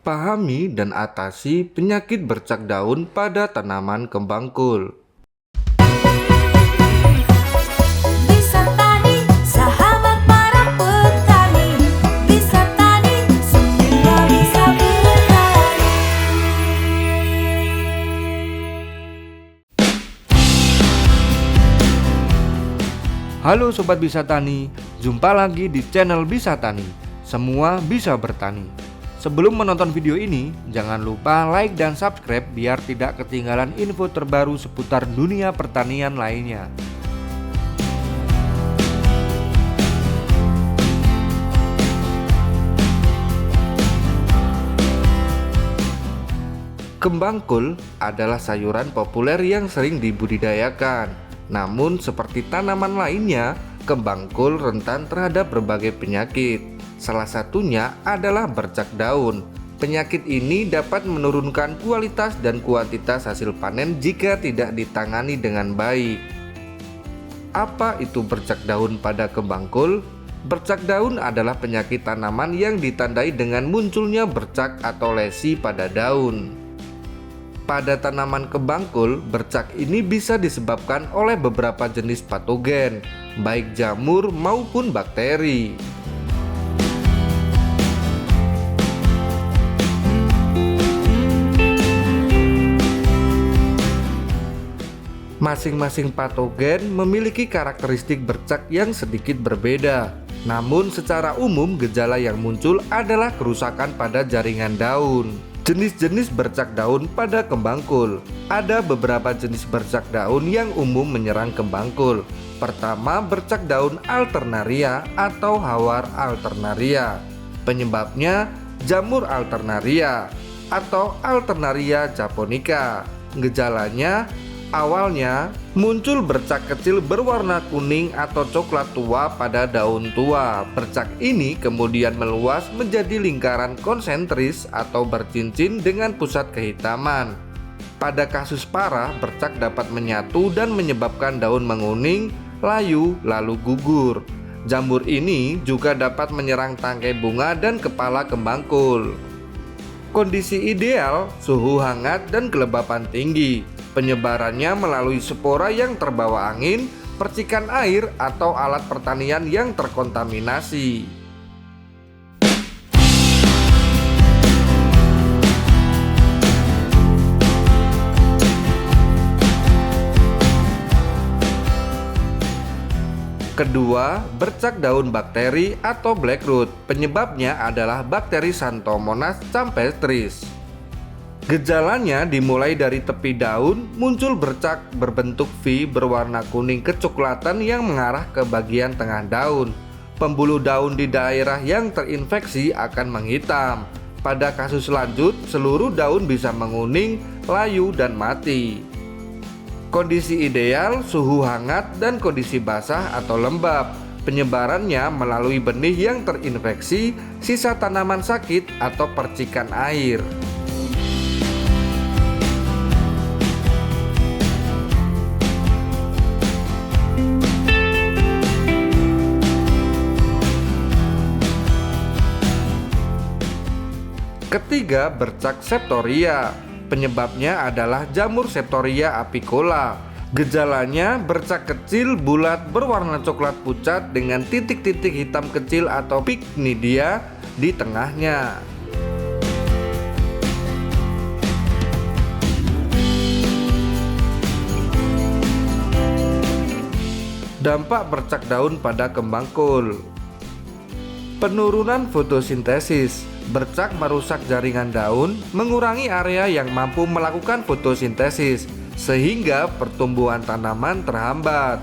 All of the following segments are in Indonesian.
Pahami dan atasi penyakit bercak daun pada tanaman kembang kol. Bisa Tani, sahabat para petani. Bisa Tani, semua bisa bertani. Halo Sobat Bisa Tani, jumpa lagi di channel Bisa Tani. Semua bisa bertani. Sebelum menonton video ini, jangan lupa like dan subscribe biar tidak ketinggalan info terbaru seputar dunia pertanian lainnya. Kembang kol adalah sayuran populer yang sering dibudidayakan. Namun seperti tanaman lainnya, kembang kol rentan terhadap berbagai penyakit. Salah satunya adalah bercak daun. Penyakit ini dapat menurunkan kualitas dan kuantitas hasil panen jika tidak ditangani dengan baik. Apa itu bercak daun pada kembang kol? Bercak daun adalah penyakit tanaman yang ditandai dengan munculnya bercak atau lesi pada daun. Pada tanaman kembang kol, bercak ini bisa disebabkan oleh beberapa jenis patogen, baik jamur maupun bakteri. Masing-masing patogen memiliki karakteristik bercak yang sedikit berbeda. Namun secara umum gejala yang muncul adalah kerusakan pada jaringan daun. Jenis-jenis bercak daun pada kembang kol. Ada beberapa jenis bercak daun yang umum menyerang kembang kol. Pertama, bercak daun alternaria atau hawar alternaria. Penyebabnya jamur alternaria atau Alternaria japonica. Gejalanya awalnya muncul bercak kecil berwarna kuning atau coklat tua pada daun tua. Bercak ini kemudian meluas menjadi lingkaran konsentris atau bercincin dengan pusat kehitaman. Pada kasus parah, bercak dapat menyatu dan menyebabkan daun menguning, layu, lalu gugur. Jamur ini juga dapat menyerang tangkai bunga dan kepala kembang kol. Kondisi ideal, suhu hangat dan kelembapan tinggi. Penyebarannya melalui spora yang terbawa angin, percikan air, atau alat pertanian yang terkontaminasi. Kedua, bercak daun bakteri atau black root. Penyebabnya adalah bakteri Xanthomonas campestris. Gejalanya dimulai dari tepi daun, muncul bercak berbentuk V berwarna kuning kecoklatan yang mengarah ke bagian tengah daun. Pembuluh daun di daerah yang terinfeksi akan menghitam. Pada kasus lanjut, seluruh daun bisa menguning, layu, dan mati. Kondisi ideal, suhu hangat dan kondisi basah atau lembab. Penyebarannya melalui benih yang terinfeksi, sisa tanaman sakit, atau percikan air. Ketiga, bercak septoria. Penyebabnya adalah jamur Septoria apicola. Gejalanya bercak kecil bulat berwarna coklat pucat dengan titik-titik hitam kecil atau pycnidia di tengahnya. Dampak bercak daun pada kembang kol. Penurunan fotosintesis. Bercak merusak jaringan daun, mengurangi area yang mampu melakukan fotosintesis, sehingga pertumbuhan tanaman terhambat.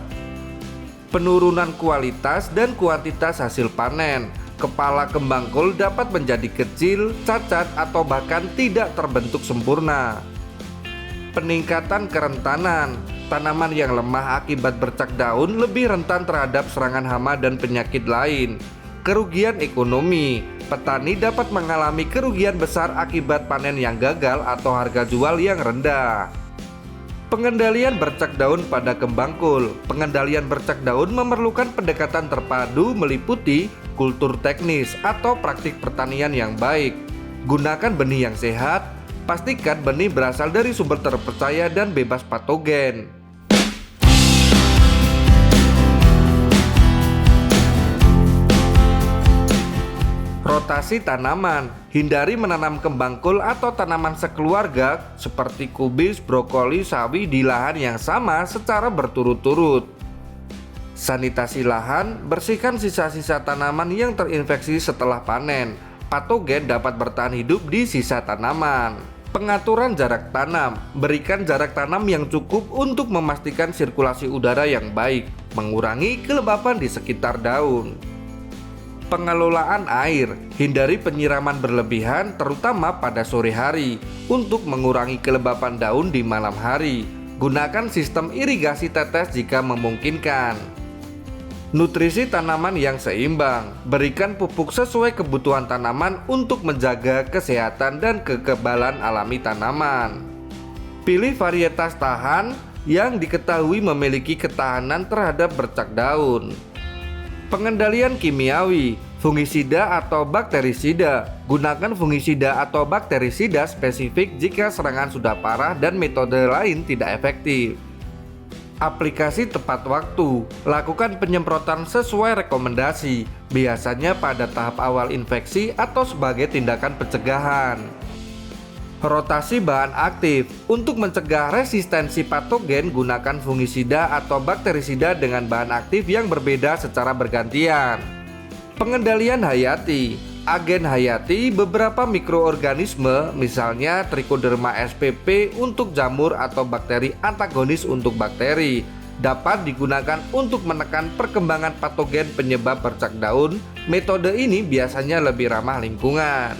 Penurunan kualitas dan kuantitas hasil panen. Kepala kembang kol dapat menjadi kecil, cacat, atau bahkan tidak terbentuk sempurna. Peningkatan kerentanan. Tanaman yang lemah akibat bercak daun lebih rentan terhadap serangan hama dan penyakit lain. Kerugian ekonomi. Petani dapat mengalami kerugian besar akibat panen yang gagal atau harga jual yang rendah. Pengendalian bercak daun pada kembang kol. Pengendalian bercak daun memerlukan pendekatan terpadu meliputi kultur teknis atau praktik pertanian yang baik, Gunakan benih yang sehat, pastikan benih berasal dari sumber terpercaya dan bebas patogen. Rotasi tanaman, hindari menanam kembang kol atau tanaman sekeluarga seperti kubis, brokoli, sawi di lahan yang sama secara berturut-turut. Sanitasi lahan, bersihkan sisa-sisa tanaman yang terinfeksi setelah panen. Patogen dapat bertahan hidup di sisa tanaman. Pengaturan jarak tanam, berikan jarak tanam yang cukup untuk memastikan sirkulasi udara yang baik, mengurangi kelembapan di sekitar daun. Pengelolaan air, hindari penyiraman berlebihan terutama pada sore hari untuk mengurangi kelembapan daun di malam hari. Gunakan sistem irigasi tetes jika memungkinkan. Nutrisi tanaman yang seimbang, berikan pupuk sesuai kebutuhan tanaman untuk menjaga kesehatan dan kekebalan alami tanaman. Pilih varietas tahan yang diketahui memiliki ketahanan terhadap bercak daun. Pengendalian kimiawi, fungisida atau bakterisida. Gunakan fungisida atau bakterisida spesifik jika serangan sudah parah dan metode lain tidak efektif. Aplikasi tepat waktu, lakukan penyemprotan sesuai rekomendasi, biasanya pada tahap awal infeksi atau sebagai tindakan pencegahan. Rotasi bahan aktif, untuk mencegah resistensi patogen gunakan fungisida atau bakterisida dengan bahan aktif yang berbeda secara bergantian. Pengendalian hayati, agen hayati beberapa mikroorganisme misalnya Trichoderma spp untuk jamur atau bakteri antagonis untuk bakteri dapat digunakan untuk menekan perkembangan patogen penyebab bercak daun. Metode ini biasanya lebih ramah lingkungan.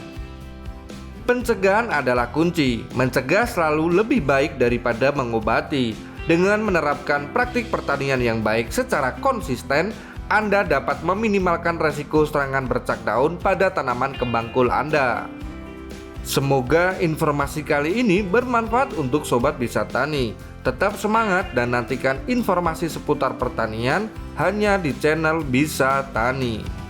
Pencegahan adalah kunci. Mencegah selalu lebih baik daripada mengobati. Dengan menerapkan praktik pertanian yang baik secara konsisten, Anda dapat meminimalkan resiko serangan bercak daun pada tanaman kembang kol Anda. Semoga informasi kali ini bermanfaat untuk Sobat Bisa Tani. Tetap semangat dan nantikan informasi seputar pertanian hanya di channel Bisa Tani.